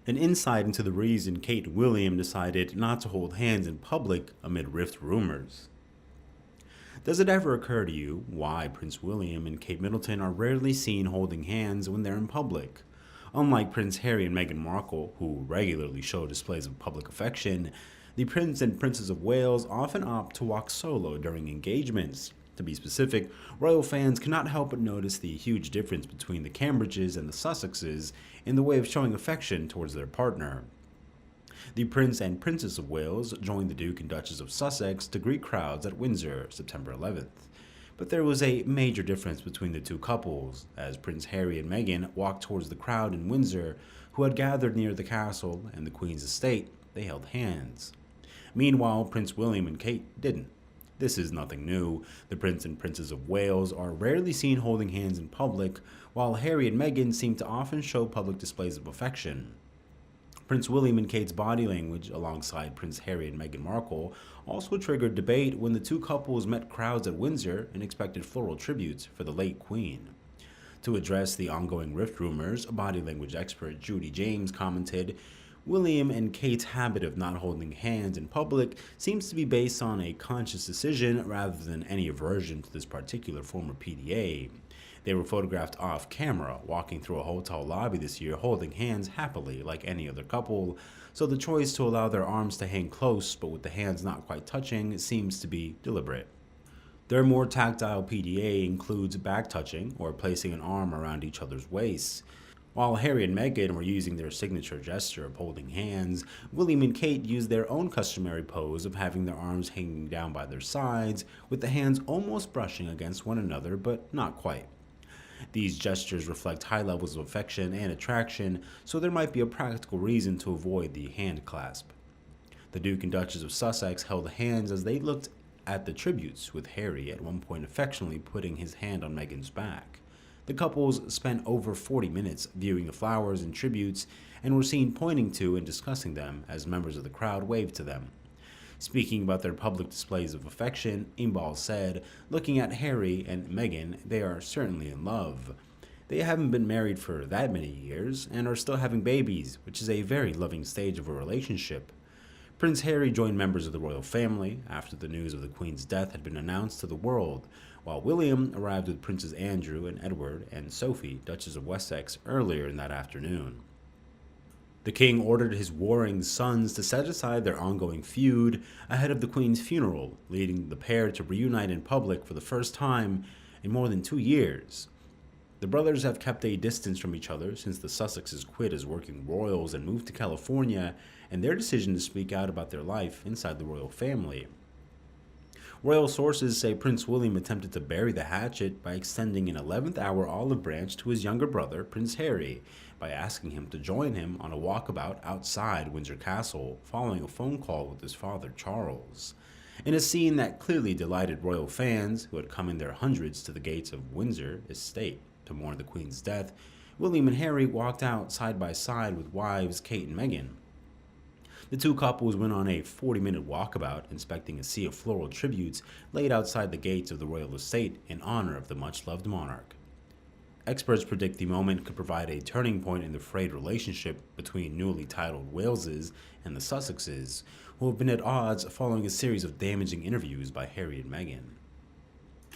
An insight into the reason Kate and William decided not to hold hands in public amid rift rumors. Does it ever occur to you why Prince William and Kate Middleton are rarely seen holding hands when they're in public? Unlike Prince Harry and Meghan Markle, who regularly show displays of public affection, the Prince and Princess of Wales often opt to walk solo during engagements. To be specific, royal fans cannot help but notice the huge difference between the Cambridges and the Sussexes in the way of showing affection towards their partner. The Prince and Princess of Wales joined the Duke and Duchess of Sussex to greet crowds at Windsor, September 11th. But there was a major difference between the two couples, as Prince Harry and Meghan walked towards the crowd in Windsor, who had gathered near the castle and the Queen's estate. They held hands. Meanwhile, Prince William and Kate didn't. This is nothing new. The Prince and Princess of Wales are rarely seen holding hands in public, while Harry and Meghan seem to often show public displays of affection. Prince William and Kate's body language, alongside Prince Harry and Meghan Markle, also triggered debate when the two couples met crowds at Windsor and expected floral tributes for the late Queen. To address the ongoing rift rumors, body language expert Judi James commented, William and Kate's habit of not holding hands in public seems to be based on a conscious decision rather than any aversion to this particular form of PDA. They were photographed off camera, walking through a hotel lobby this year, holding hands happily like any other couple, so the choice to allow their arms to hang close but with the hands not quite touching seems to be deliberate. Their more tactile PDA includes back touching or placing an arm around each other's waists. While Harry and Meghan were using their signature gesture of holding hands, William and Kate used their own customary pose of having their arms hanging down by their sides, with the hands almost brushing against one another, but not quite. These gestures reflect high levels of affection and attraction, so there might be a practical reason to avoid the hand clasp. The Duke and Duchess of Sussex held hands as they looked at the tributes, with Harry at one point affectionately putting his hand on Meghan's back. The couples spent over 40 minutes viewing the flowers and tributes and were seen pointing to and discussing them as members of the crowd waved to them. Speaking about their public displays of affection, Imbal said, looking at Harry and Meghan, they are certainly in love. They haven't been married for that many years and are still having babies, which is a very loving stage of a relationship. Prince Harry joined members of the royal family after the news of the Queen's death had been announced to the world, while William arrived with Princes Andrew and Edward and Sophie, Duchess of Wessex, earlier in that afternoon. The king ordered his warring sons to set aside their ongoing feud ahead of the Queen's funeral, leading the pair to reunite in public for the first time in more than 2 years. The brothers have kept a distance from each other since the Sussexes quit as working royals and moved to California, and their decision to speak out about their life inside the royal family. Royal sources say Prince William attempted to bury the hatchet by extending an 11th hour olive branch to his younger brother, Prince Harry, by asking him to join him on a walkabout outside Windsor Castle following a phone call with his father, Charles. In a scene that clearly delighted royal fans who had come in their hundreds to the gates of Windsor Estate to mourn the Queen's death, William and Harry walked out side by side with wives Kate and Meghan. The two couples went on a 40-minute walkabout, inspecting a sea of floral tributes laid outside the gates of the royal estate in honor of the much-loved monarch. Experts predict the moment could provide a turning point in the frayed relationship between newly titled Waleses and the Sussexes, who have been at odds following a series of damaging interviews by Harry and Meghan.